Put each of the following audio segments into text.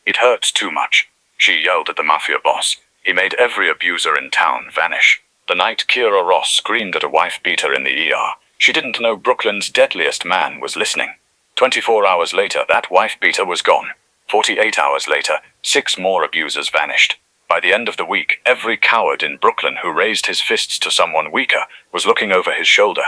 It hurts too much, she yelled at the Mafia boss. He made every abuser in town vanish. The night Kira Ross screamed at a wife beater in the ER, she didn't know Brooklyn's deadliest man was listening. 24 hours later, that wife beater was gone. 48 hours later, 6 more abusers vanished. By the end of the week, every coward in Brooklyn who raised his fists to someone weaker was looking over his shoulder.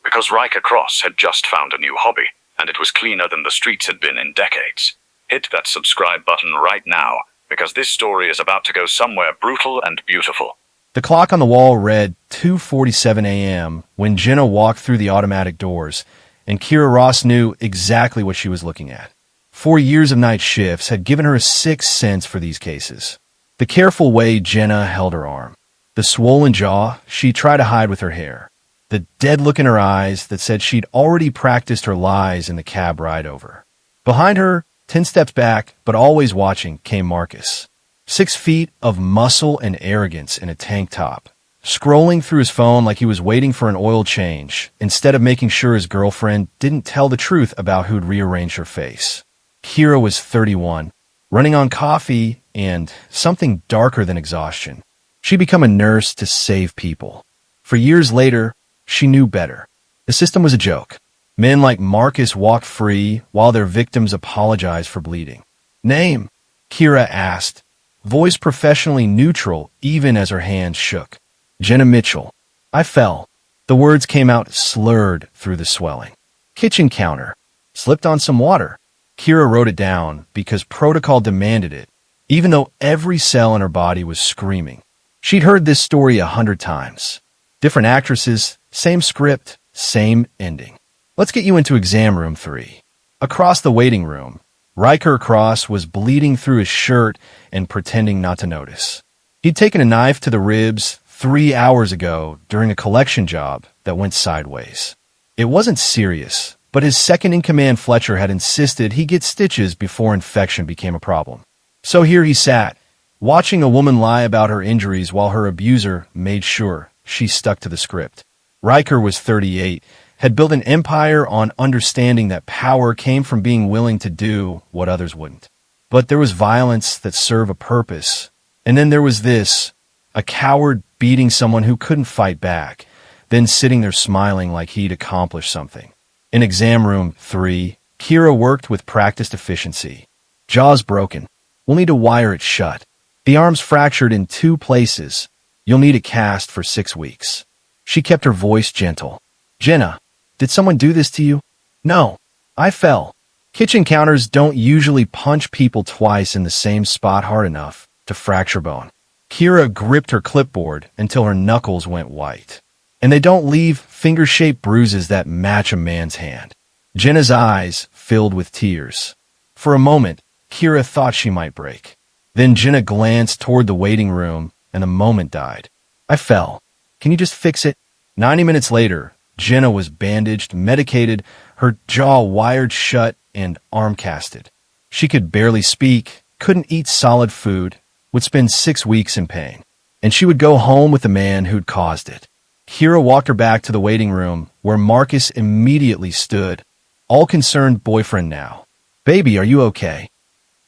Because Riker Cross had just found a new hobby, and it was cleaner than the streets had been in decades. Hit that subscribe button right now, because this story is about to go somewhere brutal and beautiful. The clock on the wall read 2:47 a.m. when Jenna walked through the automatic doors, and Kira Ross knew exactly what she was looking at. 4 years of night shifts had given her a sixth sense for these cases. The careful way Jenna held her arm, the swollen jaw she tried to hide with her hair, the dead look in her eyes that said she'd already practiced her lies in the cab ride over. Behind her, 10 steps back, but always watching, came Marcus. 6 feet of muscle and arrogance in a tank top, scrolling through his phone like he was waiting for an oil change, instead of making sure his girlfriend didn't tell the truth about who'd rearranged her face. Kira was 31, running on coffee and something darker than exhaustion. She'd become a nurse to save people. For years later, she knew better. The system was a joke. Men like Marcus walked free while their victims apologized for bleeding. Name? Kira asked, voice professionally neutral even as her hands shook. Jenna Mitchell. I fell. The words came out slurred through the swelling. Kitchen counter. Slipped on some water. Kira wrote it down because protocol demanded it, even though every cell in her body was screaming. She'd heard this story 100 times. Different actresses, same script, same ending. Let's get you into exam room 3. Across the waiting room, Riker Cross was bleeding through his shirt and pretending not to notice. He'd taken a knife to the ribs 3 hours ago during a collection job that went sideways. It wasn't serious, but his second-in-command Fletcher had insisted he get stitches before infection became a problem. So here he sat, watching a woman lie about her injuries while her abuser made sure she stuck to the script. Riker was 38, had built an empire on understanding that power came from being willing to do what others wouldn't. But there was violence that served a purpose. And then there was this, a coward beating someone who couldn't fight back, then sitting there smiling like he'd accomplished something. In exam room 3, Kira worked with practiced efficiency. Jaw's broken. We'll need to wire it shut. The arm's fractured in 2 places. You'll need a cast for 6 weeks. She kept her voice gentle. Jenna, did someone do this to you? No, I fell. Kitchen counters don't usually punch people twice in the same spot hard enough to fracture bone. Kira gripped her clipboard until her knuckles went white. And they don't leave finger-shaped bruises that match a man's hand. Jenna's eyes filled with tears. For a moment, Kira thought she might break. Then Jenna glanced toward the waiting room, and the moment died. I fell. Can you just fix it? 90 minutes later, Jenna was bandaged, medicated, her jaw wired shut, and arm casted. She could barely speak, couldn't eat solid food, would spend 6 weeks in pain. And she would go home with the man who'd caused it. Kira walked her back to the waiting room, where Marcus immediately stood, all-concerned boyfriend now. Baby, are you okay?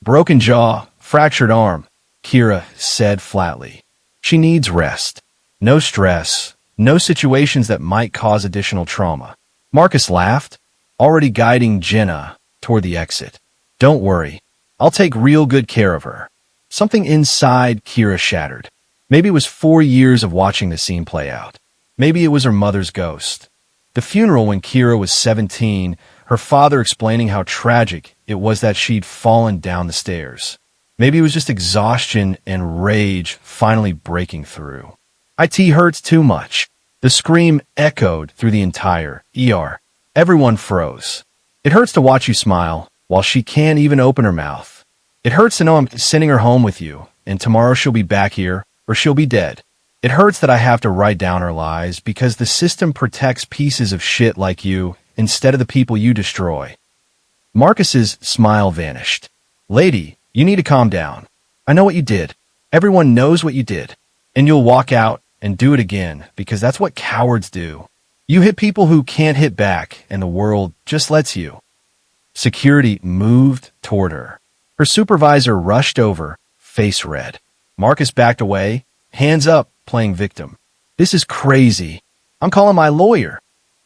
Broken jaw, fractured arm, Kira said flatly. She needs rest. No stress. No situations that might cause additional trauma. Marcus laughed, already guiding Jenna toward the exit. Don't worry. I'll take real good care of her. Something inside Kira shattered. Maybe it was 4 years of watching the scene play out. Maybe it was her mother's ghost. The funeral when Kira was 17, her father explaining how tragic it was that she'd fallen down the stairs. Maybe it was just exhaustion and rage finally breaking through. IT hurts too much. The scream echoed through the entire ER. Everyone froze. It hurts to watch you smile while she can't even open her mouth. It hurts to know I'm sending her home with you, and tomorrow she'll be back here, or she'll be dead. It hurts that I have to write down her lies because the system protects pieces of shit like you instead of the people you destroy. Marcus's smile vanished. Lady, you need to calm down. I know what you did. Everyone knows what you did. And you'll walk out and do it again, because that's what cowards do. You hit people who can't hit back, and the world just lets you. Security moved toward her. Her supervisor rushed over, face red. Marcus backed away, hands up, playing victim. This is crazy. I'm calling my lawyer.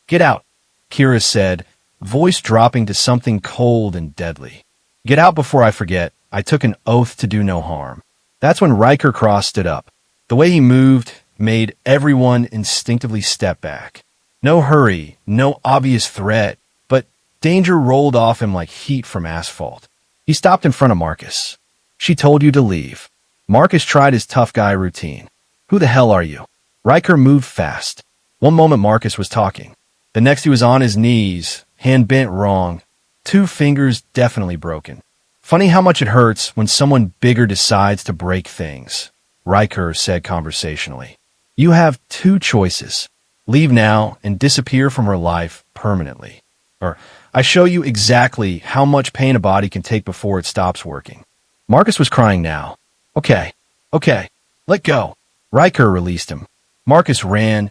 Get out, Kira said, voice dropping to something cold and deadly. Get out before I forget. I took an oath to do no harm. That's when Riker Cross stood up. The way he moved made everyone instinctively step back. No hurry, no obvious threat, but danger rolled off him like heat from asphalt. He stopped in front of Marcus. She told you to leave. Marcus tried his tough guy routine. Who the hell are you? Riker moved fast. One moment Marcus was talking. The next he was on his knees, hand bent wrong, 2 fingers definitely broken. Funny how much it hurts when someone bigger decides to break things, Riker said conversationally. You have 2 choices. Leave now and disappear from her life permanently. Or I show you exactly how much pain a body can take before it stops working. Marcus was crying now. Okay, let go. Riker released him. Marcus ran,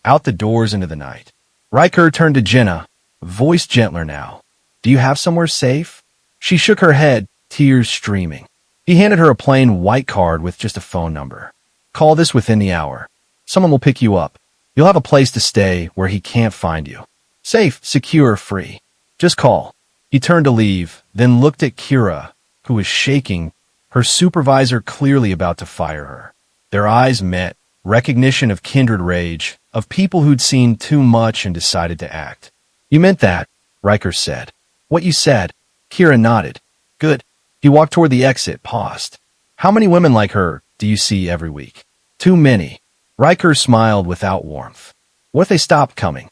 out the doors into the night. Riker turned to Jenna, voice gentler now. Do you have somewhere safe? She shook her head, tears streaming. He handed her a plain white card with just a phone number. Call this within the hour. Someone will pick you up. You'll have a place to stay where he can't find you. Safe, secure, free. Just call. He turned to leave, then looked at Kira, who was shaking, her supervisor clearly about to fire her. Their eyes met, recognition of kindred rage, of people who'd seen too much and decided to act. You meant that, Riker said. What you said. Kira nodded. Good. He walked toward the exit, paused. How many women like her do you see every week? Too many. Riker smiled without warmth. What if they stopped coming?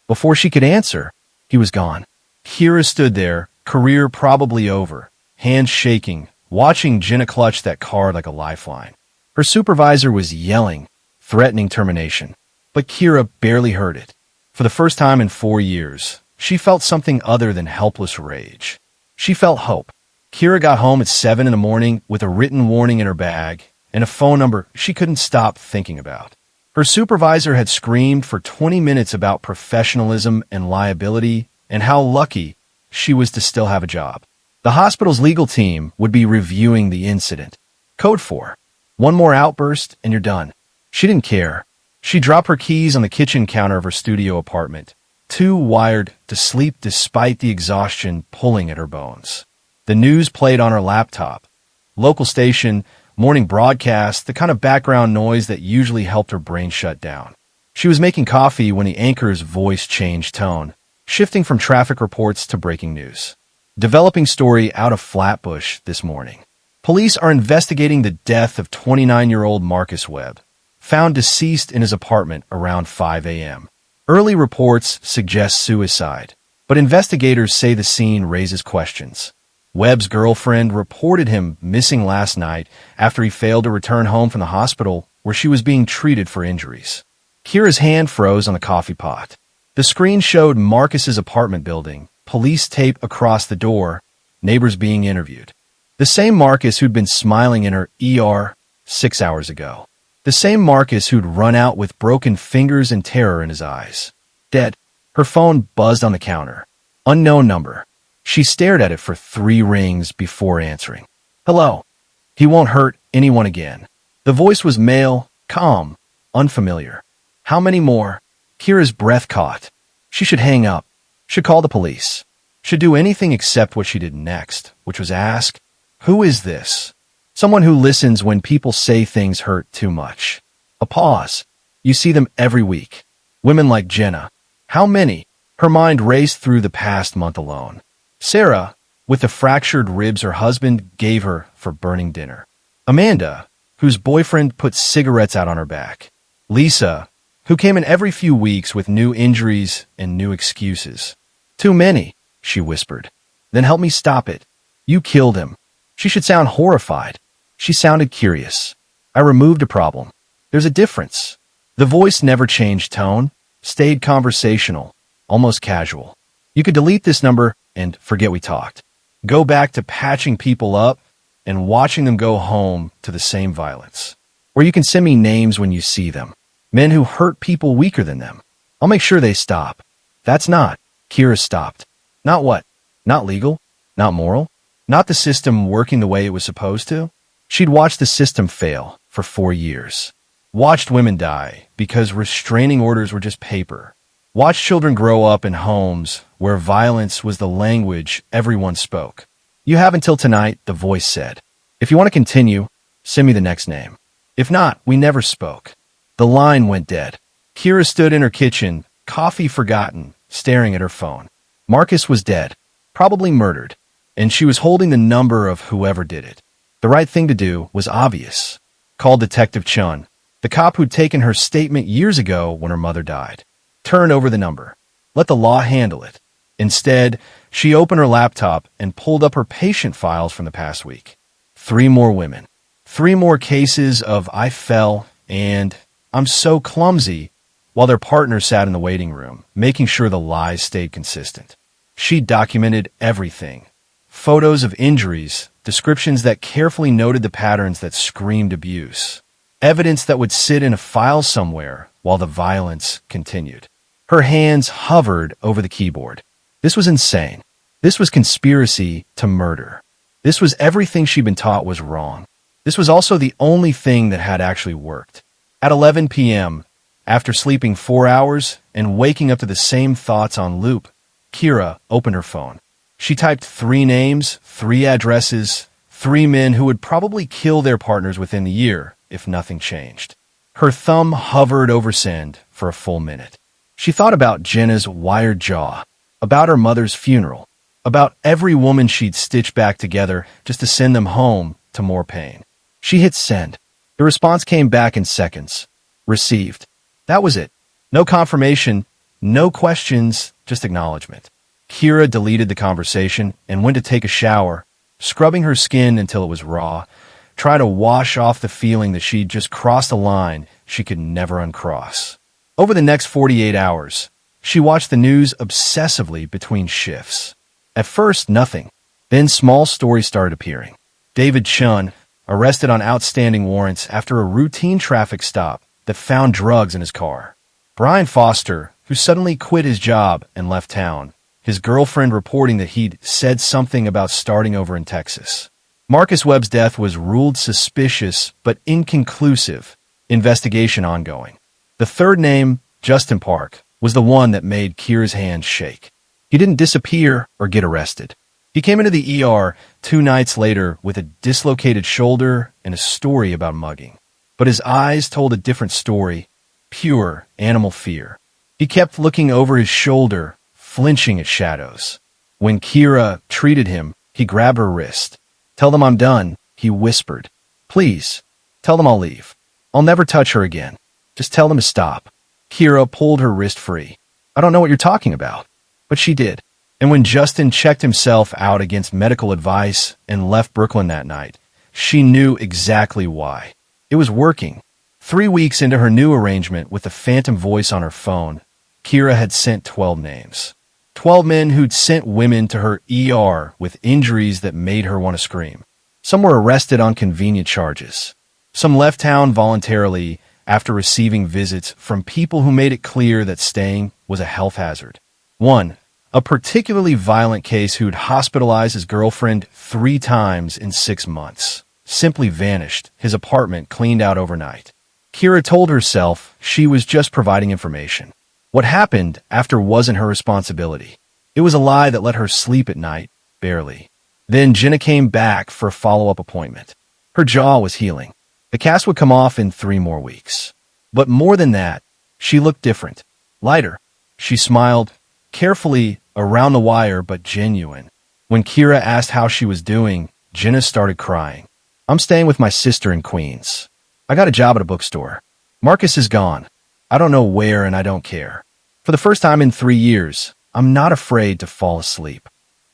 Before she could answer, he was gone. Kira stood there, career probably over, hands shaking, watching Jenna clutch that card like a lifeline. Her supervisor was yelling, threatening termination. But Kira barely heard it. For the first time in 4 years, she felt something other than helpless rage. She felt hope. Kira got home at 7 in the morning with a written warning in her bag and a phone number she couldn't stop thinking about. Her supervisor had screamed for 20 minutes about professionalism and liability and how lucky she was to still have a job. The hospital's legal team would be reviewing the incident. Code 4. One more outburst and you're done. She didn't care. She dropped her keys on the kitchen counter of her studio apartment, too wired to sleep despite the exhaustion pulling at her bones. The news played on her laptop. Local station, morning broadcast, the kind of background noise that usually helped her brain shut down. She was making coffee when the anchor's voice changed tone, shifting from traffic reports to breaking news. Developing story out of Flatbush this morning. Police are investigating the death of 29-year-old Marcus Webb, found deceased in his apartment around 5 a.m. Early reports suggest suicide, but investigators say the scene raises questions. Webb's girlfriend reported him missing last night after he failed to return home from the hospital where she was being treated for injuries. Kira's hand froze on the coffee pot. The screen showed Marcus's apartment building, police tape across the door, neighbors being interviewed. The same Marcus who'd been smiling in her ER 6 hours ago. The same Marcus who'd run out with broken fingers and terror in his eyes. Dead. Her phone buzzed on the counter. Unknown number. She stared at it for 3 rings before answering. Hello. He won't hurt anyone again. The voice was male, calm, unfamiliar. How many more? Kira's breath caught. She should hang up. Should call the police. Should do anything except what she did next, which was ask, who is this? Someone who listens when people say things hurt too much. A pause. You see them every week. Women like Jenna. How many? Her mind raced through the past month alone. Sarah, with the fractured ribs her husband gave her for burning dinner. Amanda, whose boyfriend put cigarettes out on her back. Lisa, who came in every few weeks with new injuries and new excuses. Too many, she whispered. Then help me stop it. You killed him. She should sound horrified. She sounded curious. I removed a problem. There's a difference. The voice never changed tone, stayed conversational, almost casual. You could delete this number and forget we talked. Go back to patching people up and watching them go home to the same violence. Or you can send me names when you see them. Men who hurt people weaker than them. I'll make sure they stop. That's not. Kira stopped. Not what? Not legal? Not moral? not the system working the way it was supposed to. She'd watched the system fail for 4 years. Watched women die because restraining orders were just paper. Watched children grow up in homes where violence was the language everyone spoke. You have until tonight, the voice said. If you want to continue, send me the next name. If not, we never spoke. The line went dead. Kira stood in her kitchen, coffee forgotten, staring at her phone. Marcus was dead, probably murdered, and she was holding the number of whoever did it. The right thing to do was obvious. Call Detective Chun, the cop who'd taken her statement years ago when her mother died. Turn over the number. Let the law handle it. Instead, she opened her laptop and pulled up her patient files from the past week. 3 more women. 3 more cases of I fell and I'm so clumsy, while their partners sat in the waiting room, making sure the lies stayed consistent. She documented everything. Photos of injuries, descriptions that carefully noted the patterns that screamed abuse. Evidence that would sit in a file somewhere while the violence continued. Her hands hovered over the keyboard. This was insane. This was conspiracy to murder. This was everything she'd been taught was wrong. This was also the only thing that had actually worked. At 11 p.m., after sleeping 4 hours and waking up to the same thoughts on loop, Kira opened her phone. She typed 3 names, 3 addresses, 3 men who would probably kill their partners within the year if nothing changed. Her thumb hovered over send for a full minute. She thought about Jenna's wired jaw, about her mother's funeral, about every woman she'd stitched back together just to send them home to more pain. She hit send. The response came back in seconds. Received. That was it. No confirmation, no questions, just acknowledgement. Kira deleted the conversation and went to take a shower, scrubbing her skin until it was raw, trying to wash off the feeling that she'd just crossed a line she could never uncross. Over the next 48 hours, she watched the news obsessively between shifts. At first, nothing. Then small stories started appearing. David Chun, arrested on outstanding warrants after a routine traffic stop that found drugs in his car. Brian Foster, who suddenly quit his job and left town, his girlfriend reporting that he'd said something about starting over in Texas. Marcus Webb's death was ruled suspicious but inconclusive, investigation ongoing. The third name, Justin Park, was the one that made Kira's hands shake. He didn't disappear or get arrested. He came into the ER 2 nights later with a dislocated shoulder and a story about mugging. But his eyes told a different story, pure animal fear. He kept looking over his shoulder, flinching at shadows. When Kira treated him, he grabbed her wrist. "Tell them I'm done," he whispered. "Please, tell them I'll leave. I'll never touch her again. Just tell them to stop." Kira pulled her wrist free. "I don't know what you're talking about." But she did. And when Justin checked himself out against medical advice and left Brooklyn that night, she knew exactly why. It was working. 3 weeks into her new arrangement with the phantom voice on her phone, Kira had sent 12 names. 12 men who'd sent women to her ER with injuries that made her want to scream. Some were arrested on convenient charges. Some left town voluntarily after receiving visits from people who made it clear that staying was a health hazard. One, a particularly violent case who'd hospitalized his girlfriend 3 times in 6 months, simply vanished, his apartment cleaned out overnight. Kira told herself she was just providing information. What happened after wasn't her responsibility. It was a lie that let her sleep at night, barely. Then Jenna came back for a follow-up appointment. Her jaw was healing. The cast would come off in 3 more weeks. But more than that, she looked different, lighter. She smiled, carefully around the wire but genuine. When Kira asked how she was doing, Jenna started crying. "I'm staying with my sister in Queens. I got a job at a bookstore. Marcus is gone. I don't know where and I don't care. For the first time in 3 years, I'm not afraid to fall asleep."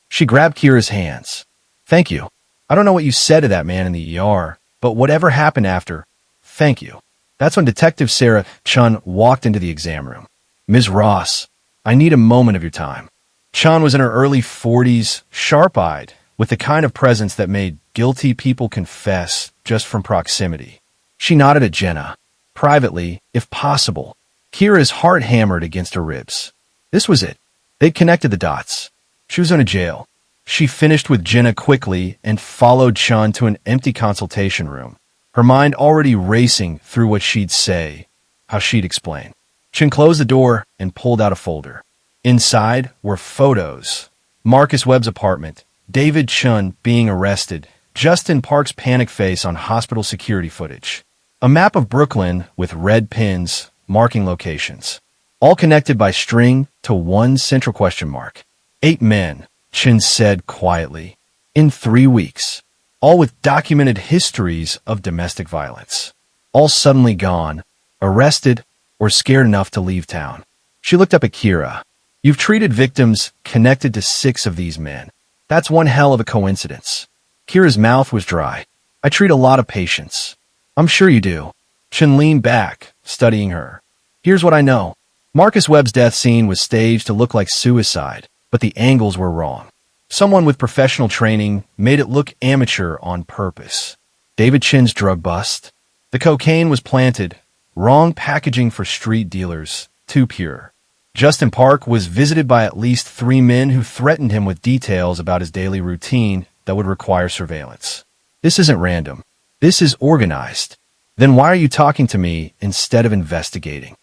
She grabbed Kira's hands. "Thank you. I don't know what you said to that man in the ER, but whatever happened after, thank you." That's when Detective Sarah Chun walked into the exam room. "Ms. Ross, I need a moment of your time." Chun was in her early 40s, sharp-eyed, with the kind of presence that made guilty people confess just from proximity. She nodded at Jenna. Privately, if possible. Kira's heart hammered against her ribs. This was it. They'd connected the dots. She was going to jail. She finished with Jenna quickly and followed Chun to an empty consultation room, her mind already racing through what she'd say, how she'd explain. Chun closed the door and pulled out a folder. Inside were photos. Marcus Webb's apartment, David Chun being arrested, Justin Park's panic face on hospital security footage. A map of Brooklyn with red pins marking locations, all connected by string to one central question mark. 8 men, Chun said quietly, in 3 weeks, all with documented histories of domestic violence. All suddenly gone, arrested, or scared enough to leave town. She looked up at Kira. You've treated victims connected to 6 of these men. That's one hell of a coincidence. Kira's mouth was dry. I treat a lot of patients. I'm sure you do. Chun leaned back, studying her. Here's what I know. Marcus Webb's death scene was staged to look like suicide, but the angles were wrong. Someone with professional training made it look amateur on purpose. David Chin's drug bust. The cocaine was planted. Wrong packaging for street dealers. Too pure. Justin Park was visited by at least 3 men who threatened him with details about his daily routine that would require surveillance. This isn't random. This is organized. Then why are you talking to me instead of investigating?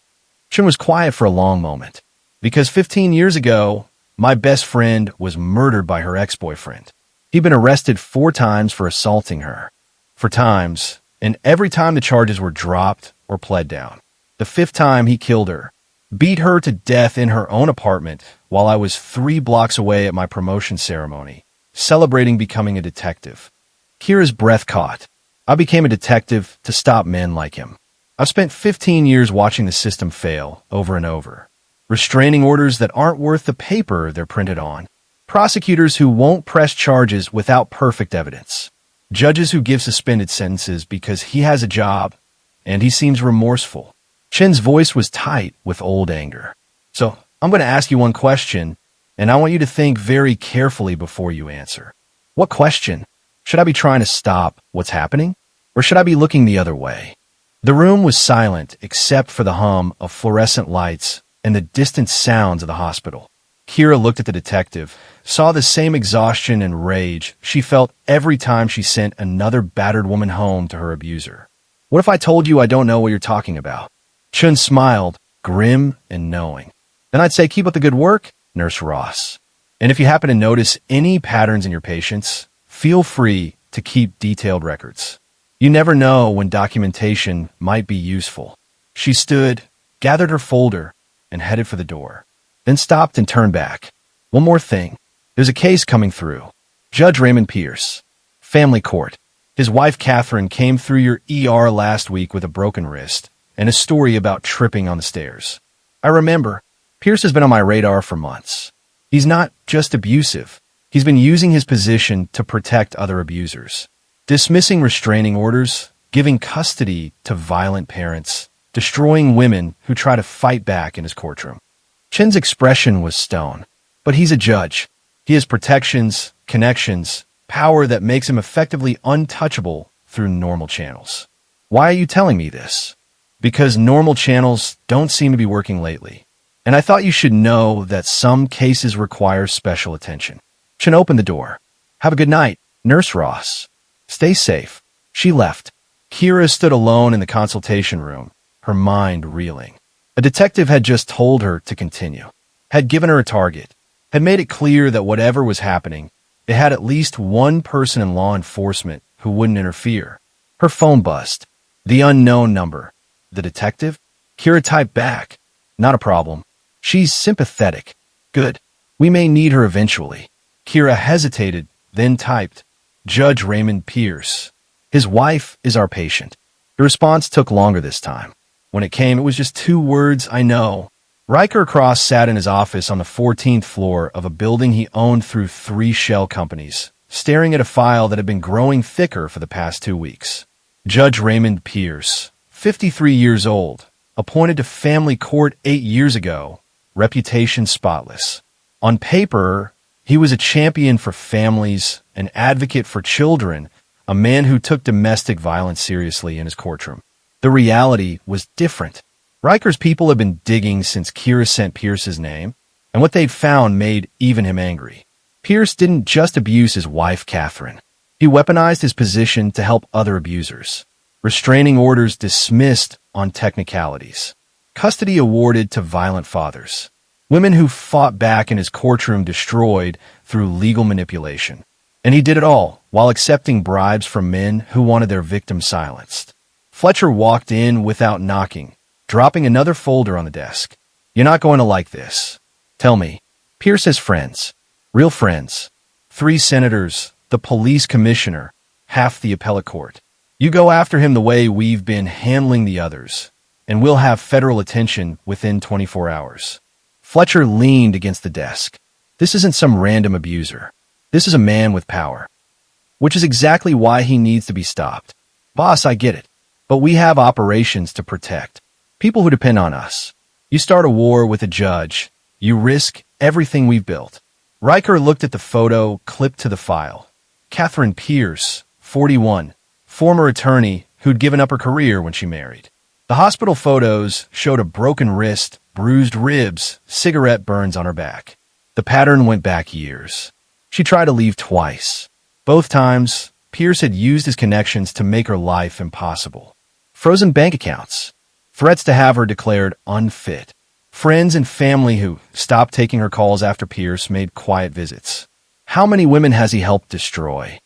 Chun was quiet for a long moment. Because 15 years ago, my best friend was murdered by her ex-boyfriend. He'd been arrested 4 times for assaulting her. 4 times, and every time the charges were dropped or pled down. The 5th time he killed her. Beat her to death in her own apartment while I was 3 blocks away at my promotion ceremony, celebrating becoming a detective. Kira's breath caught. I became a detective to stop men like him. I've spent 15 years watching the system fail over and over. Restraining orders that aren't worth the paper they're printed on. Prosecutors who won't press charges without perfect evidence. Judges who give suspended sentences because he has a job and he seems remorseful. Chin's voice was tight with old anger. So, I'm going to ask you one question, and I want you to think very carefully before you answer. What question? Should I be trying to stop what's happening? Or should I be looking the other way? The room was silent except for the hum of fluorescent lights and the distant sounds of the hospital. Kira looked at the detective, saw the same exhaustion and rage she felt every time she sent another battered woman home to her abuser. What if I told you I don't know what you're talking about? Chun smiled, grim and knowing. Then I'd say keep up the good work, Nurse Ross. And if you happen to notice any patterns in your patients, feel free to keep detailed records. You never know when documentation might be useful. She stood, gathered her folder, and headed for the door. Then stopped and turned back. One more thing. There's a case coming through. Judge Raymond Pierce. Family court. His wife Catherine came through your ER last week with a broken wrist and a story about tripping on the stairs. I remember. Pierce has been on my radar for months. He's not just abusive. He's been using his position to protect other abusers. Dismissing restraining orders, giving custody to violent parents, destroying women who try to fight back in his courtroom. Chin's expression was stone. But he's a judge. He has protections, connections, power that makes him effectively untouchable through normal channels. Why are you telling me this? Because normal channels don't seem to be working lately. And I thought you should know that some cases require special attention. Chin opened the door. Have a good night, Nurse Ross. Stay safe. She left. Kira stood alone in the consultation room, her mind reeling. A detective had just told her to continue, had given her a target, had made it clear that whatever was happening, it had at least one person in law enforcement who wouldn't interfere. Her phone buzzed. The unknown number. The detective? Kira typed back. Not a problem. She's sympathetic. Good. We may need her eventually. Kira hesitated, then typed, Judge Raymond Pierce. His wife is our patient. The response took longer this time. When it came, it was just 2 words, I know. Riker Cross sat in his office on the 14th floor of a building he owned through 3 shell companies, staring at a file that had been growing thicker for the past 2 weeks. Judge Raymond Pierce, 53 years old, appointed to family court 8 years ago, reputation spotless. On paper, he was a champion for families, an advocate for children, a man who took domestic violence seriously in his courtroom. The reality was different. Riker's people had been digging since Kira sent Pierce's name, and what they'd found made even him angry. Pierce didn't just abuse his wife, Catherine. He weaponized his position to help other abusers. Restraining orders dismissed on technicalities. Custody awarded to violent fathers. Women who fought back in his courtroom destroyed through legal manipulation. And he did it all while accepting bribes from men who wanted their victims silenced. Fletcher walked in without knocking, dropping another folder on the desk. You're not going to like this. Tell me. Pierce has friends. Real friends. 3 senators, the police commissioner, half the appellate court. You go after him the way we've been handling the others, and we'll have federal attention within 24 hours. Fletcher leaned against the desk. This isn't some random abuser. This is a man with power. Which is exactly why he needs to be stopped. Boss, I get it. But we have operations to protect. People who depend on us. You start a war with a judge. You risk everything we've built. Riker looked at the photo clipped to the file. Catherine Pierce, 41, former attorney who'd given up her career when she married. The hospital photos showed a broken wrist, bruised ribs, cigarette burns on her back. The pattern went back years. She tried to leave twice. Both times, Pierce had used his connections to make her life impossible. Frozen bank accounts. Threats to have her declared unfit. Friends and family who stopped taking her calls after Pierce made quiet visits. How many women has he helped destroy?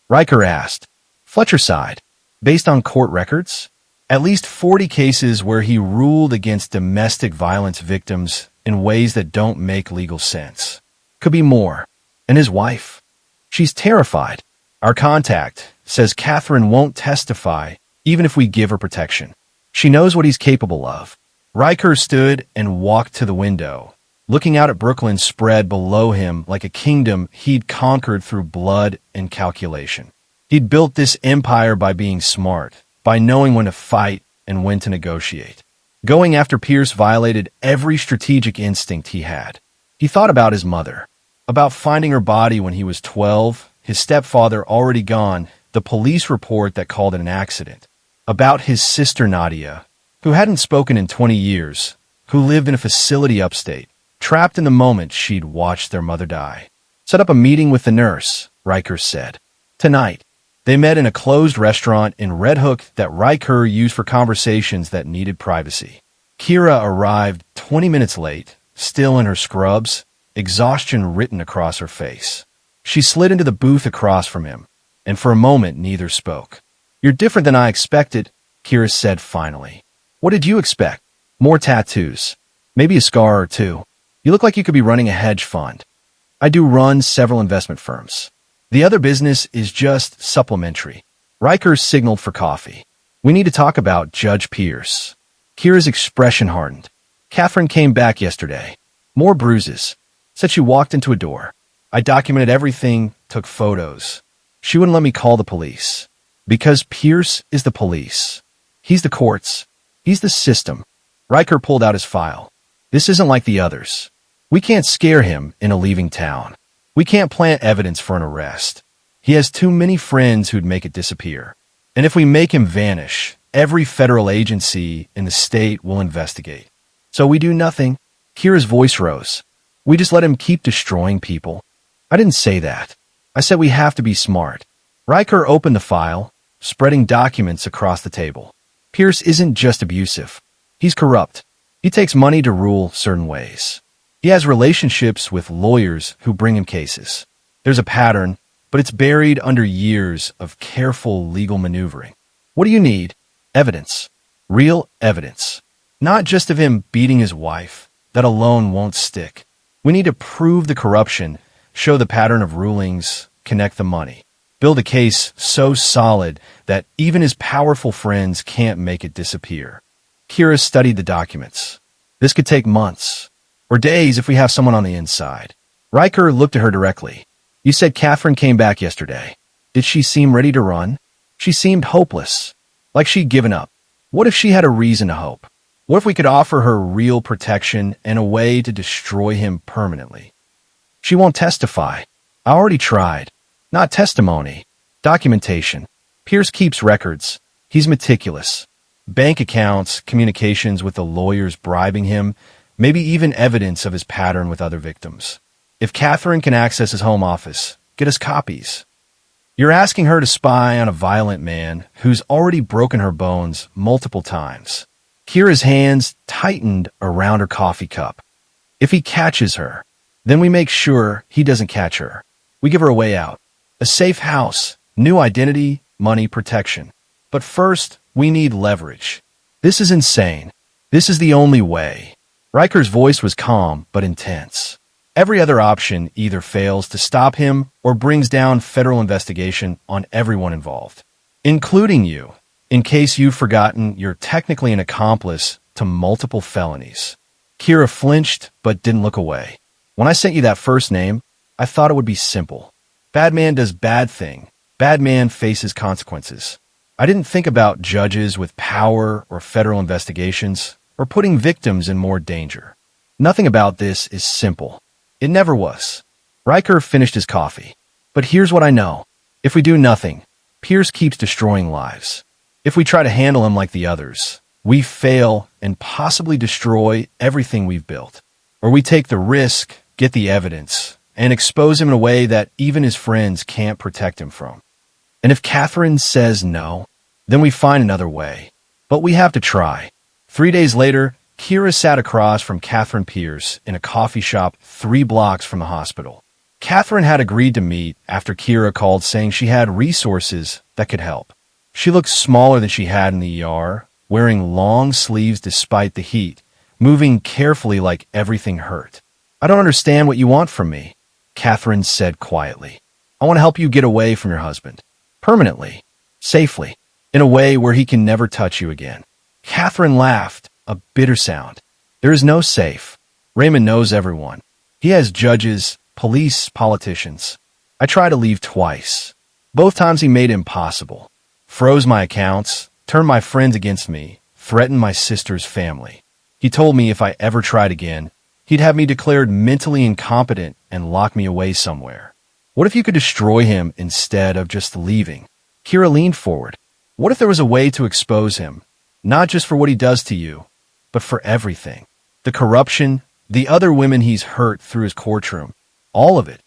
Riker asked. Fletcher sighed. Based on court records? At least 40 cases where he ruled against domestic violence victims in ways that don't make legal sense. Could be more. And his wife? She's terrified. Our contact says Catherine won't testify even if we give her protection. She knows what he's capable of. Riker stood and walked to the window, looking out at Brooklyn spread below him like a kingdom he'd conquered through blood and calculation. He'd built this empire by being smart, by knowing when to fight and when to negotiate. Going after Pierce violated every strategic instinct he had. He thought about his mother, about finding her body when he was 12, his stepfather already gone, the police report that called it an accident, about his sister Nadia, who hadn't spoken in 20 years, who lived in a facility upstate, trapped in the moment she'd watched their mother die. Set up a meeting with the nurse, Riker said. Tonight. They met in a closed restaurant in Red Hook that Riker used for conversations that needed privacy. Kira arrived 20 minutes late, still in her scrubs, exhaustion written across her face. She slid into the booth across from him, and for a moment neither spoke. You're different than I expected, Kira said finally. What did you expect? More tattoos. Maybe a scar or two. You look like you could be running a hedge fund. I do run several investment firms. The other business is just supplementary. Riker signaled for coffee. We need to talk about Judge Pierce. Kira's expression hardened. Catherine came back yesterday. More bruises. Said she walked into a door. I documented everything, took photos. She wouldn't let me call the police. Because Pierce is the police. He's the courts. He's the system. Riker pulled out his file. This isn't like the others. We can't scare him into leaving town. We can't plant evidence for an arrest. He has too many friends who'd make it disappear. And if we make him vanish, every federal agency in the state will investigate. So we do nothing. Kira's voice rose. We just let him keep destroying people. I didn't say that. I said we have to be smart. Riker opened the file, spreading documents across the table. Pierce isn't just abusive. He's corrupt. He takes money to rule certain ways. He has relationships with lawyers who bring him cases. There's a pattern, but it's buried under years of careful legal maneuvering. What do you need? Evidence. Real evidence. Not just of him beating his wife. That alone won't stick. We need to prove the corruption, show the pattern of rulings, connect the money. Build a case so solid that even his powerful friends can't make it disappear. Kira studied the documents. This could take months. Or days if we have someone on the inside. Riker looked at her directly. You said Catherine came back yesterday. Did she seem ready to run? She seemed hopeless. Like she'd given up. What if she had a reason to hope? What if we could offer her real protection and a way to destroy him permanently? She won't testify. I already tried. Not testimony. Documentation. Pierce keeps records. He's meticulous. Bank accounts, communications with the lawyers bribing him, maybe even evidence of his pattern with other victims. If Catherine can access his home office, get us copies. You're asking her to spy on a violent man who's already broken her bones multiple times. Kira's hands tightened around her coffee cup. If he catches her, then we make sure he doesn't catch her. We give her a way out. A safe house, new identity, money, protection. But first, we need leverage. This is insane. This is the only way. Riker's voice was calm but intense. Every other option either fails to stop him or brings down federal investigation on everyone involved, including you. In case you've forgotten, you're technically an accomplice to multiple felonies. Kira flinched but didn't look away. When I sent you that first name, I thought it would be simple. Bad man does bad thing. Bad man faces consequences. I didn't think about judges with power or federal investigations or putting victims in more danger. Nothing about this is simple. It never was. Riker finished his coffee. But here's what I know. If we do nothing, Pierce keeps destroying lives. If we try to handle him like the others, we fail and possibly destroy everything we've built. Or we take the risk, get the evidence, and expose him in a way that even his friends can't protect him from. And if Catherine says no, then we find another way. But we have to try. 3 days later, Kira sat across from Catherine Pierce in a coffee shop 3 blocks from the hospital. Catherine had agreed to meet after Kira called saying she had resources that could help. She looked smaller than she had in the ER, wearing long sleeves despite the heat, moving carefully like everything hurt. I don't understand what you want from me, Catherine said quietly. I want to help you get away from your husband. Permanently. Safely. In a way where he can never touch you again. Catherine laughed, a bitter sound. There is no safe. Raymond knows everyone. He has judges, police, politicians. I tried to leave twice. Both times he made it impossible. Froze my accounts, turned my friends against me, threatened my sister's family. He told me if I ever tried again, he'd have me declared mentally incompetent and lock me away somewhere. What if you could destroy him instead of just leaving? Kira leaned forward. What if there was a way to expose him, not just for what he does to you, but for everything? The corruption, the other women he's hurt through his courtroom, all of it.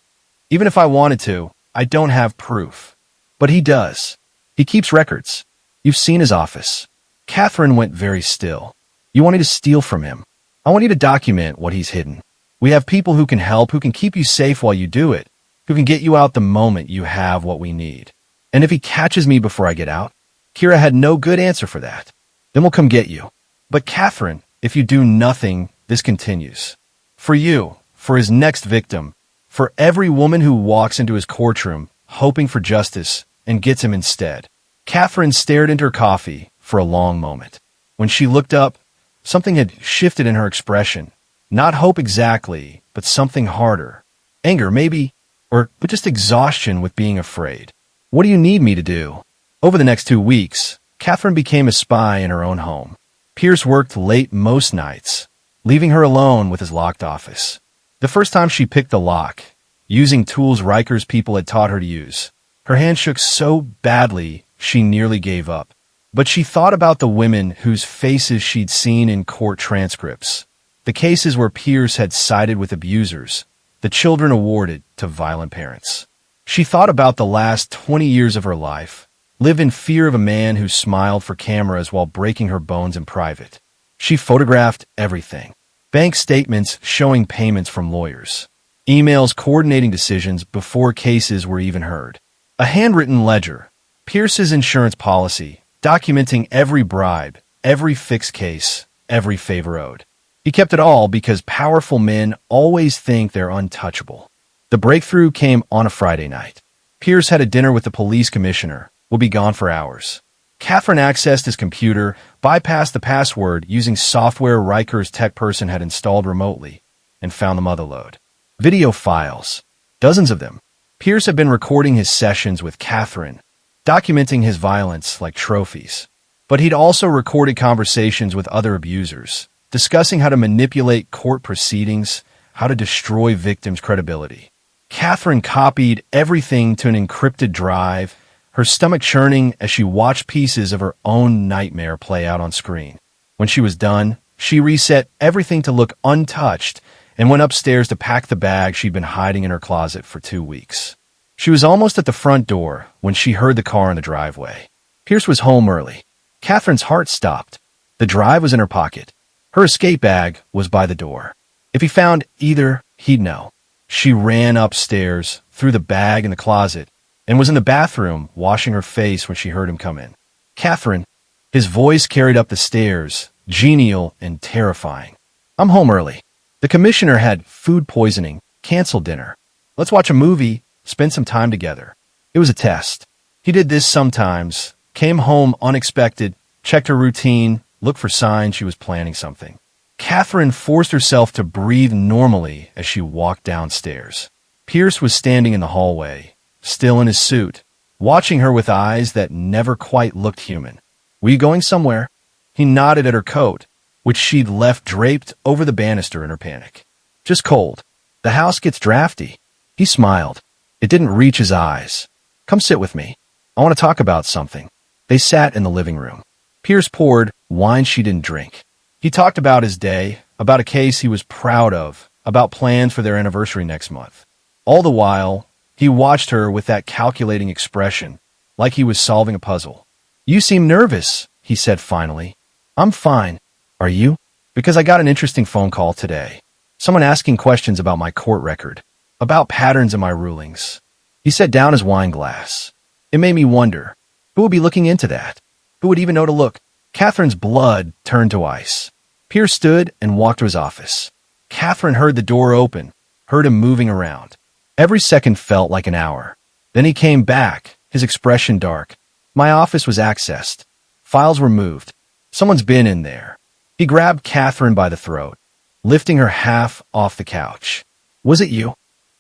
Even if I wanted to, I don't have proof. But he does. He keeps records. You've seen his office. Catherine went very still. You want me to steal from him? I want you to document what he's hidden. We have people who can help, who can keep you safe while you do it, who can get you out the moment you have what we need. And if he catches me before I get out, Kira had no good answer for that. Then we'll come get you. But Catherine, if you do nothing, this continues. For you, for his next victim, for every woman who walks into his courtroom, hoping for justice, and gets him instead. Catherine stared into her coffee for a long moment. When she looked up, something had shifted in her expression. Not hope exactly, but something harder. Anger, maybe, but just exhaustion with being afraid. What do you need me to do? Over the next 2 weeks, Catherine became a spy in her own home. Pierce worked late most nights, leaving her alone with his locked office. The first time she picked the lock, using tools Riker's people had taught her to use, her hand shook so badly she nearly gave up. But she thought about the women whose faces she'd seen in court transcripts, the cases where Pierce had sided with abusers, the children awarded to violent parents. She thought about the last 20 years of her life, lived in fear of a man who smiled for cameras while breaking her bones in private. She photographed everything. Bank statements showing payments from lawyers. Emails coordinating decisions before cases were even heard. A handwritten ledger. Pierce's insurance policy, documenting every bribe, every fixed case, every favor owed. He kept it all because powerful men always think they're untouchable. The breakthrough came on a Friday night. Pierce had a dinner with the police commissioner, would be gone for hours. Catherine accessed his computer, bypassed the password using software Riker's tech person had installed remotely, and found the motherlode. Video files. Dozens of them. Pierce had been recording his sessions with Catherine, documenting his violence like trophies. But he'd also recorded conversations with other abusers, discussing how to manipulate court proceedings, how to destroy victims' credibility. Catherine copied everything to an encrypted drive, her stomach churning as she watched pieces of her own nightmare play out on screen. When she was done, she reset everything to look untouched and went upstairs to pack the bag she'd been hiding in her closet for 2 weeks. She was almost at the front door when she heard the car in the driveway. Pierce was home early. Catherine's heart stopped. The drive was in her pocket. Her escape bag was by the door. If he found either, he'd know. She ran upstairs, threw the bag in the closet, and was in the bathroom washing her face when she heard him come in. "Catherine." His voice carried up the stairs, genial and terrifying. "I'm home early. The commissioner had food poisoning, canceled dinner. Let's watch a movie, spend some time together." It was a test. He did this sometimes, came home unexpected, checked her routine, looked for signs she was planning something. Catherine forced herself to breathe normally as she walked downstairs. Pierce was standing in the hallway, still in his suit, watching her with eyes that never quite looked human. "Were you going somewhere?" He nodded at her coat, which she'd left draped over the banister in her panic. "Just cold. The house gets drafty." He smiled. It didn't reach his eyes. "Come sit with me. I want to talk about something." They sat in the living room. Pierce poured wine she didn't drink. He talked about his day, about a case he was proud of, about plans for their anniversary next month. All the while, he watched her with that calculating expression, like he was solving a puzzle. "You seem nervous," he said finally. "I'm fine. Are you?" "Because I got an interesting phone call today. Someone asking questions about my court record, about patterns in my rulings." He set down his wine glass. It made me wonder, who would be looking into that? Who would even know to look? Catherine's blood turned to ice. Pierce stood and walked to his office. Catherine heard the door open, heard him moving around. Every second felt like an hour. Then he came back, his expression dark. "My office was accessed. Files were moved. Someone's been in there." He grabbed Catherine by the throat, lifting her half off the couch. "Was it you?"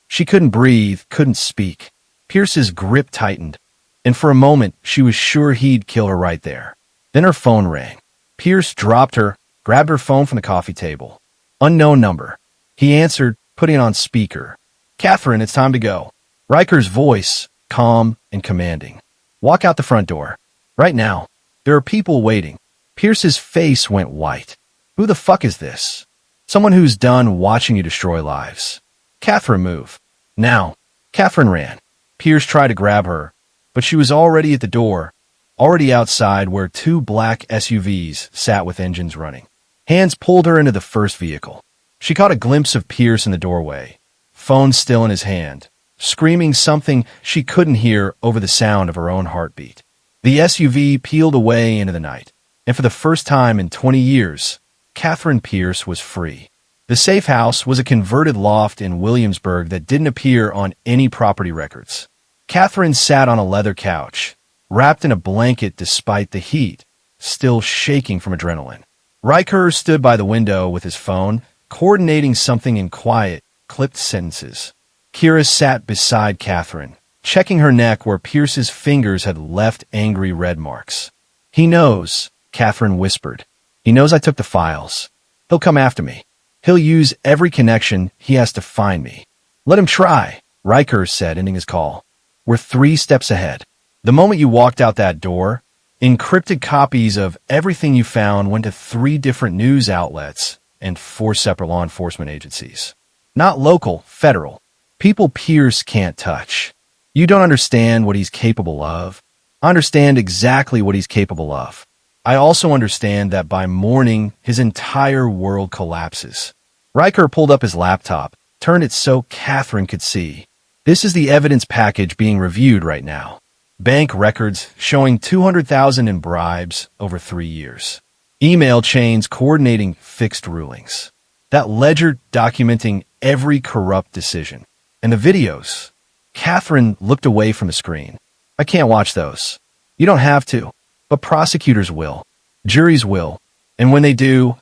She couldn't breathe, couldn't speak. Pierce's grip tightened, and for a moment she was sure he'd kill her right there. Then her phone rang. Pierce dropped her, grabbed her phone from the coffee table. Unknown number. He answered, putting it on speaker. "Catherine, it's time to go." Riker's voice, calm and commanding. "Walk out the front door. Right now. There are people waiting." Pierce's face went white. "Who the fuck is this?" "Someone who's done watching you destroy lives." "Catherine, move. Now." Catherine ran. Pierce tried to grab her, but she was already at the door, already outside where 2 black SUVs sat with engines running. Hands pulled her into the first vehicle. She caught a glimpse of Pierce in the doorway, phone still in his hand, screaming something she couldn't hear over the sound of her own heartbeat. The SUV peeled away into the night, and for the first time in 20 years, Catherine Pierce was free. The safe house was a converted loft in Williamsburg that didn't appear on any property records. Catherine sat on a leather couch, wrapped in a blanket despite the heat, still shaking from adrenaline. Riker stood by the window with his phone, coordinating something in quiet, clipped sentences. Kira sat beside Catherine, checking her neck where Pierce's fingers had left angry red marks. "He knows," Catherine whispered. "He knows I took the files. He'll come after me. He'll use every connection he has to find me." "Let him try," Riker said, ending his call. "We're 3 steps ahead." The moment you walked out that door, encrypted copies of everything you found went to 3 different news outlets and 4 separate law enforcement agencies. Not local, federal. People Pierce can't touch. You don't understand what he's capable of. I understand exactly what he's capable of. I also understand that by morning, his entire world collapses. Riker pulled up his laptop, turned it so Catherine could see. "This is the evidence package being reviewed right now. Bank records showing $200,000 in bribes over 3 years. Email chains coordinating fixed rulings. That ledger documenting every corrupt decision. And the videos." Catherine looked away from the screen. "I can't watch those." "You don't have to. But prosecutors will. Juries will. And when they do,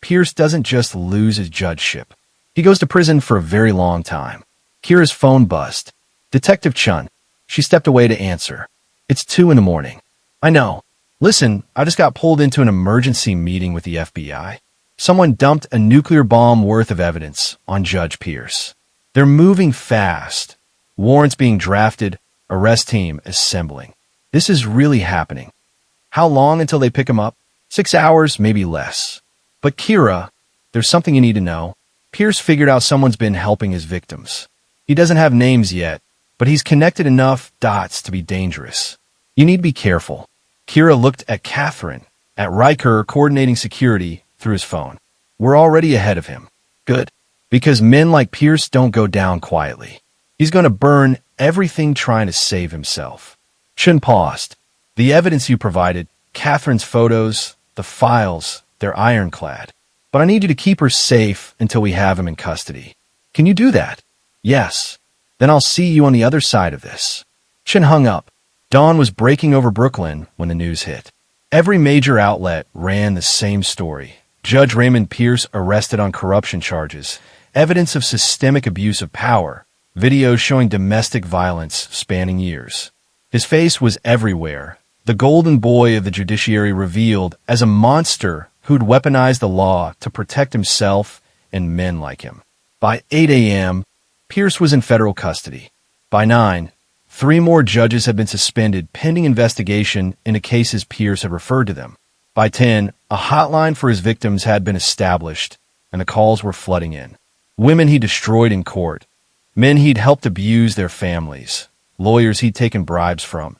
Pierce doesn't just lose his judgeship. He goes to prison for a very long time." Kira's phone buzzed. "Detective Chun." She stepped away to answer. "It's 2 in the morning. "I know. Listen, I just got pulled into an emergency meeting with the FBI. Someone dumped a nuclear bomb worth of evidence on Judge Pierce. They're moving fast. Warrants being drafted, arrest team assembling. This is really happening. How long until they pick him up? 6 hours, maybe less. But Kira, there's something you need to know. Pierce figured out someone's been helping his victims. He doesn't have names yet, but he's connected enough dots to be dangerous. You need to be careful. Kira looked at Catherine, at Riker coordinating security through his phone. We're already ahead of him. Good. Because men like Pierce don't go down quietly. He's going to burn everything trying to save himself. Chen paused. The evidence you provided, Catherine's photos, the files, they're ironclad. But I need you to keep her safe until we have him in custody. Can you do that? Yes. Then I'll see you on the other side of this. Chen hung up. Dawn was breaking over Brooklyn when the news hit. Every major outlet ran the same story. Judge Raymond Pierce arrested on corruption charges, evidence of systemic abuse of power, videos showing domestic violence spanning years. His face was everywhere, the golden boy of the judiciary revealed as a monster who'd weaponized the law to protect himself and men like him. By 8 a.m., Pierce was in federal custody. By 9, 3 more judges had been suspended pending investigation into cases Pierce had referred to them. By 10, a hotline for his victims had been established, and the calls were flooding in. Women he destroyed in court, men he'd helped abuse their families, lawyers he'd taken bribes from.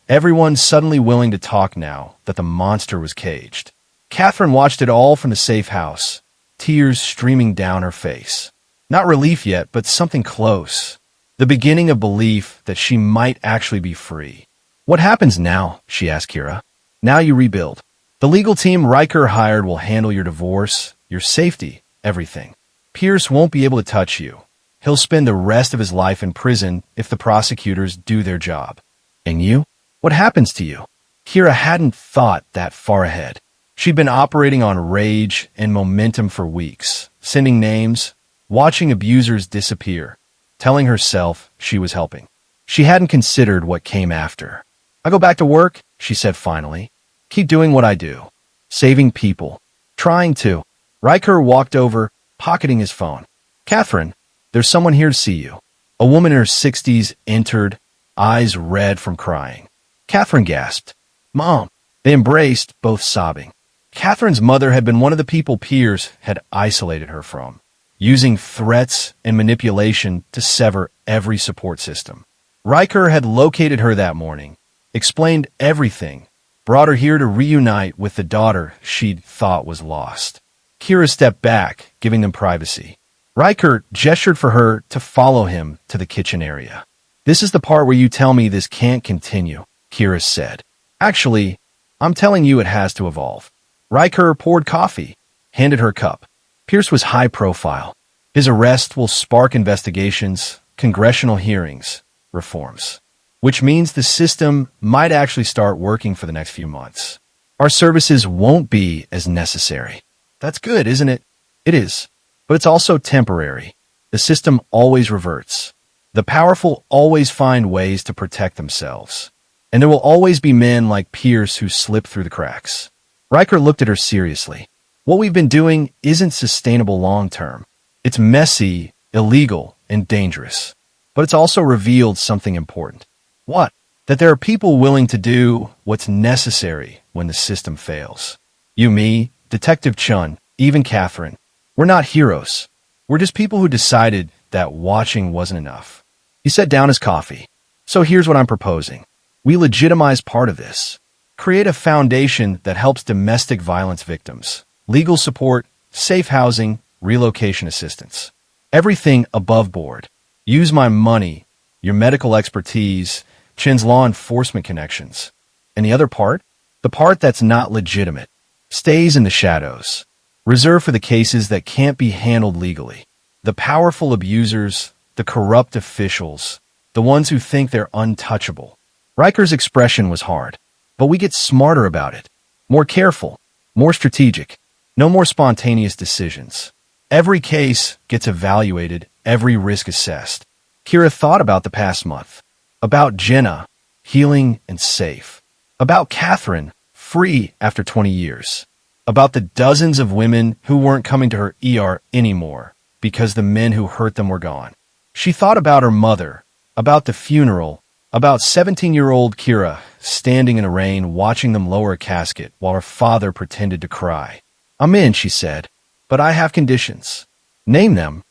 Everyone suddenly willing to talk now that the monster was caged. Catherine watched it all from the safe house, tears streaming down her face. Not relief yet, but something close. The beginning of belief that she might actually be free. What happens now? She asked Kira. Now you rebuild. The legal team Riker hired will handle your divorce, your safety, everything. Pierce won't be able to touch you. He'll spend the rest of his life in prison if the prosecutors do their job. And you? What happens to you? Kira hadn't thought that far ahead. She'd been operating on rage and momentum for weeks, sending names, watching abusers disappear, telling herself she was helping. She hadn't considered what came after. I go back to work, she said finally. Keep doing what I do. Saving people. Trying to. Riker walked over, pocketing his phone. Catherine, there's someone here to see you. A woman in her 60s entered, eyes red from crying. Catherine gasped. Mom. They embraced, both sobbing. Catherine's mother had been one of the people Pierce had isolated her from, using threats and manipulation to sever every support system. Riker had located her that morning, explained everything, brought her here to reunite with the daughter she'd thought was lost. Kira stepped back, giving them privacy. Riker gestured for her to follow him to the kitchen area. This is the part where you tell me this can't continue, Kira said. Actually, I'm telling you it has to evolve. Riker poured coffee, handed her a cup. Pierce was high profile. His arrest will spark investigations, congressional hearings, reforms. Which means the system might actually start working for the next few months. Our services won't be as necessary. That's good, isn't it? It is. But it's also temporary. The system always reverts. The powerful always find ways to protect themselves. And there will always be men like Pierce who slip through the cracks. Riker looked at her seriously. What we've been doing isn't sustainable long-term. It's messy, illegal, and dangerous. But it's also revealed something important. What? That there are people willing to do what's necessary when the system fails. You, me, Detective Chun, even Catherine. We're not heroes. We're just people who decided that watching wasn't enough. He set down his coffee. So here's what I'm proposing. We legitimize part of this. Create a foundation that helps domestic violence victims. Legal support, safe housing, relocation assistance. Everything above board. Use my money, your medical expertise, Chen's law enforcement connections. And the other part? The part that's not legitimate. Stays in the shadows. Reserved for the cases that can't be handled legally. The powerful abusers, the corrupt officials, the ones who think they're untouchable. Riker's expression was hard. But we get smarter about it. More careful. More strategic. No more spontaneous decisions. Every case gets evaluated, every risk assessed. Kira thought about the past month. About Jenna, healing and safe. About Catherine, free after 20 years. About the dozens of women who weren't coming to her ER anymore because the men who hurt them were gone. She thought about her mother, about the funeral, about 17-year-old Kira standing in the rain watching them lower a casket while her father pretended to cry. I'm in, she said, but I have conditions. Name them.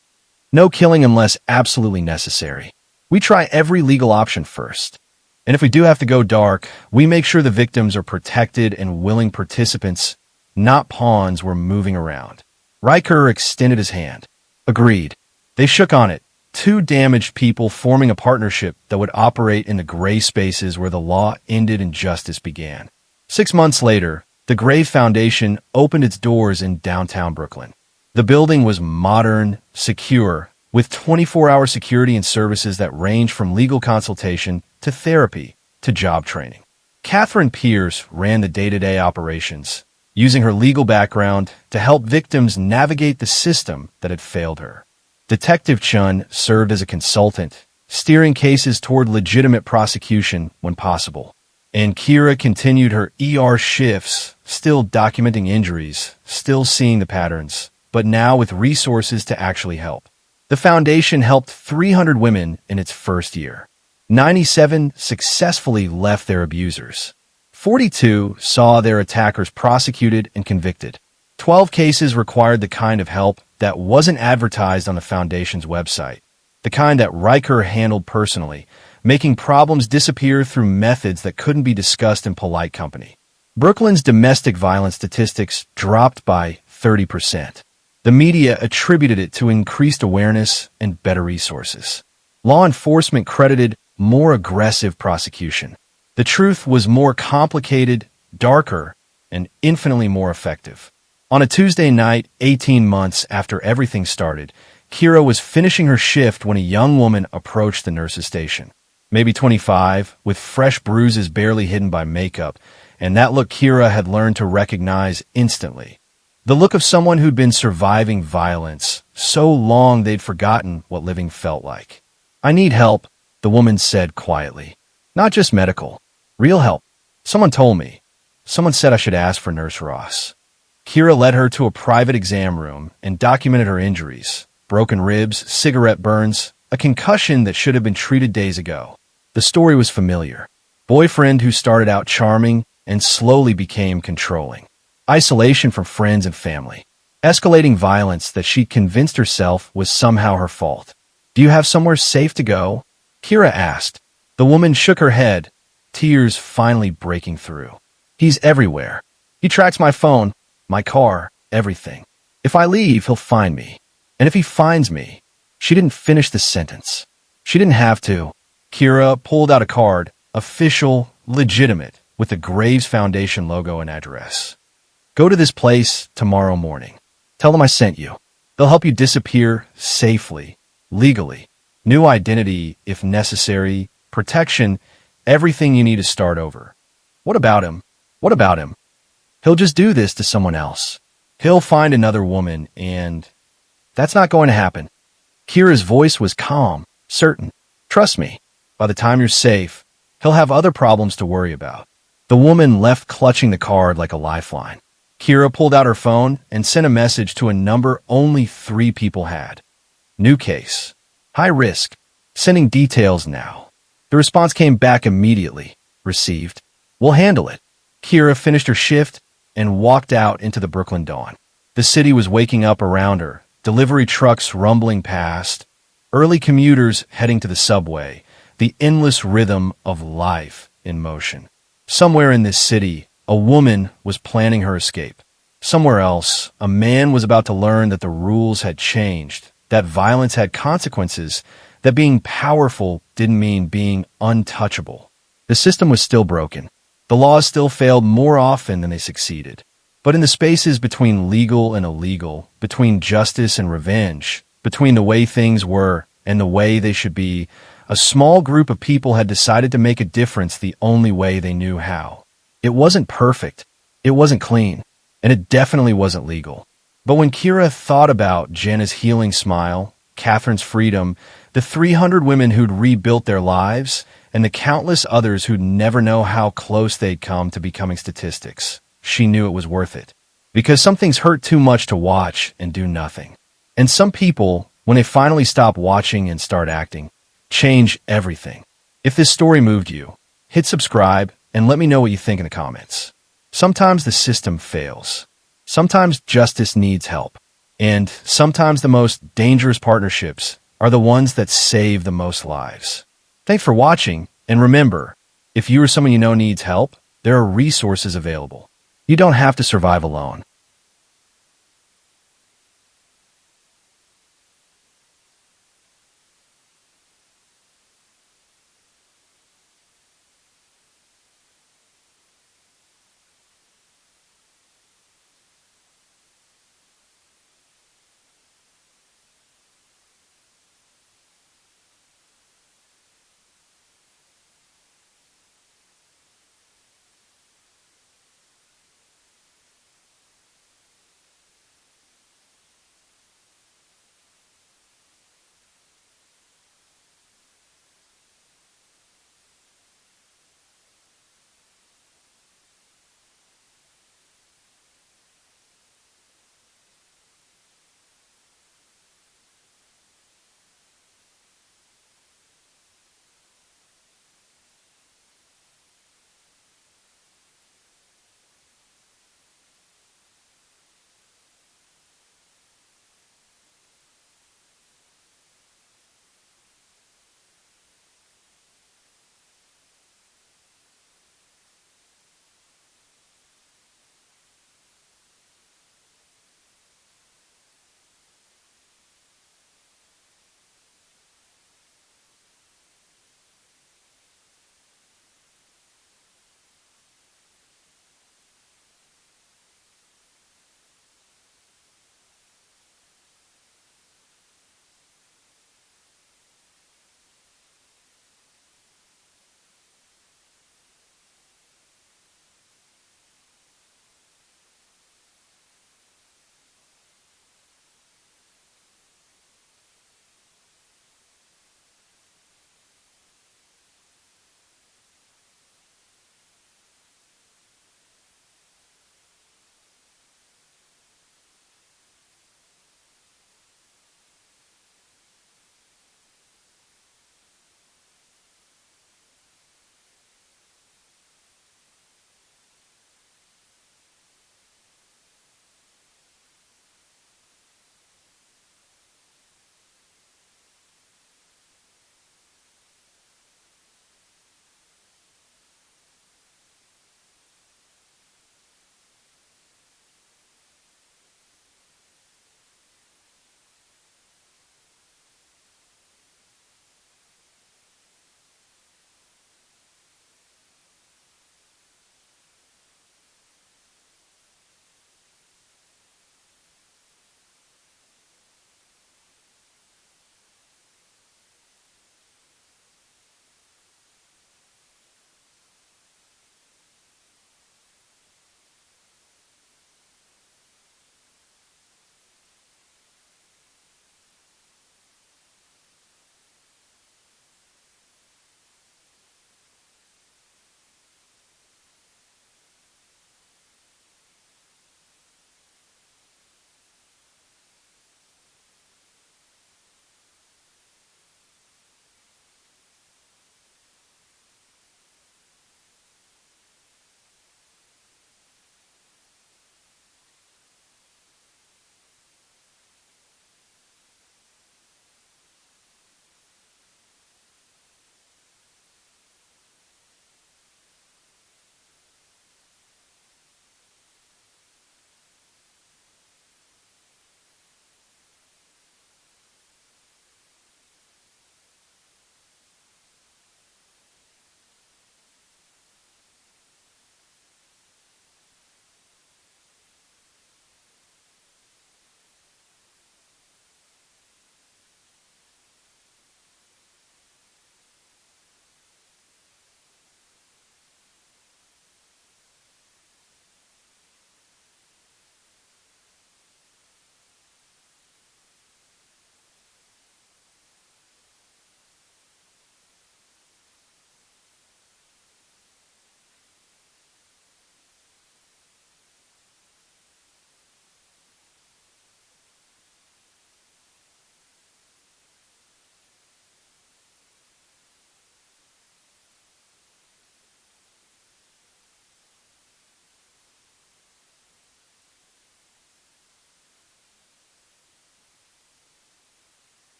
No killing unless absolutely necessary. We try every legal option first. And if we do have to go dark, we make sure the victims are protected and willing participants, not pawns we're moving around. Riker extended his hand. Agreed. They shook on it. Two damaged people forming a partnership that would operate in the gray spaces where the law ended and justice began. 6 months later, the Grave Foundation opened its doors in downtown Brooklyn. The building was modern, secure, with 24-hour security and services that range from legal consultation to therapy to job training. Catherine Pierce ran the day-to-day operations, using her legal background to help victims navigate the system that had failed her. Detective Chun served as a consultant, steering cases toward legitimate prosecution when possible. And Kira continued her ER shifts, still documenting injuries, still seeing the patterns, but now with resources to actually help. The foundation helped 300 women in its first year. 97 successfully left their abusers. 42 saw their attackers prosecuted and convicted. 12 cases required the kind of help that wasn't advertised on the Foundation's website, the kind that Riker handled personally, making problems disappear through methods that couldn't be discussed in polite company. Brooklyn's domestic violence statistics dropped by 30%. The media attributed it to increased awareness and better resources. Law enforcement credited more aggressive prosecution. The truth was more complicated, darker, and infinitely more effective. On a Tuesday night, 18 months after everything started, Kira was finishing her shift when a young woman approached the nurse's station. Maybe 25, with fresh bruises barely hidden by makeup, and that look Kira had learned to recognize instantly. The look of someone who'd been surviving violence so long they'd forgotten what living felt like. "I need help," the woman said quietly. "Not just medical. Real help. Someone told me. Someone said I should ask for Nurse Ross." Kira led her to a private exam room and documented her injuries: broken ribs, cigarette burns, a concussion that should have been treated days ago. The story was familiar. Boyfriend who started out charming and slowly became controlling. Isolation from friends and family. Escalating violence that she'd convinced herself was somehow her fault. "Do you have somewhere safe to go?" Kira asked. The woman shook her head, tears finally breaking through. "He's everywhere. He tracks my phone, my car, everything. If I leave, he'll find me. And if he finds me..." She didn't finish the sentence. She didn't have to. Kira pulled out a card, official, legitimate, with the Graves Foundation logo and address. "Go to this place tomorrow morning. Tell them I sent you. They'll help you disappear safely, legally. New identity, if necessary, protection, everything you need to start over." "What about him? What about him?" "He'll just do this to someone else. He'll find another woman and..." "That's not going to happen." Kira's voice was calm, certain. "Trust me. By the time you're safe, he'll have other problems to worry about." The woman left clutching the card like a lifeline. Kira pulled out her phone and sent a message to a number only 3 people had. "New case. High risk. Sending details now." The response came back immediately. "Received. We'll handle it." Kira finished her shift and walked out into the Brooklyn dawn. The city was waking up around her, delivery trucks rumbling past, early commuters heading to the subway, the endless rhythm of life in motion. Somewhere in this city, a woman was planning her escape. Somewhere else, a man was about to learn that the rules had changed, that violence had consequences, that being powerful didn't mean being untouchable. The system was still broken. The laws still failed more often than they succeeded. But in the spaces between legal and illegal, between justice and revenge, between the way things were and the way they should be, a small group of people had decided to make a difference the only way they knew how. It wasn't perfect, it wasn't clean, and it definitely wasn't legal. But when Kira thought about Jenna's healing smile, Catherine's freedom, the 300 women who'd rebuilt their lives, and the countless others who'd never know how close they'd come to becoming statistics, she knew it was worth it. Because some things hurt too much to watch and do nothing. And some people, when they finally stop watching and start acting, change everything. If this story moved you, hit subscribe and let me know what you think in the comments. Sometimes the system fails. Sometimes justice needs help. And sometimes the most dangerous partnerships are the ones that save the most lives. Thanks for watching, and remember, if you or someone you know needs help, there are resources available. You don't have to survive alone.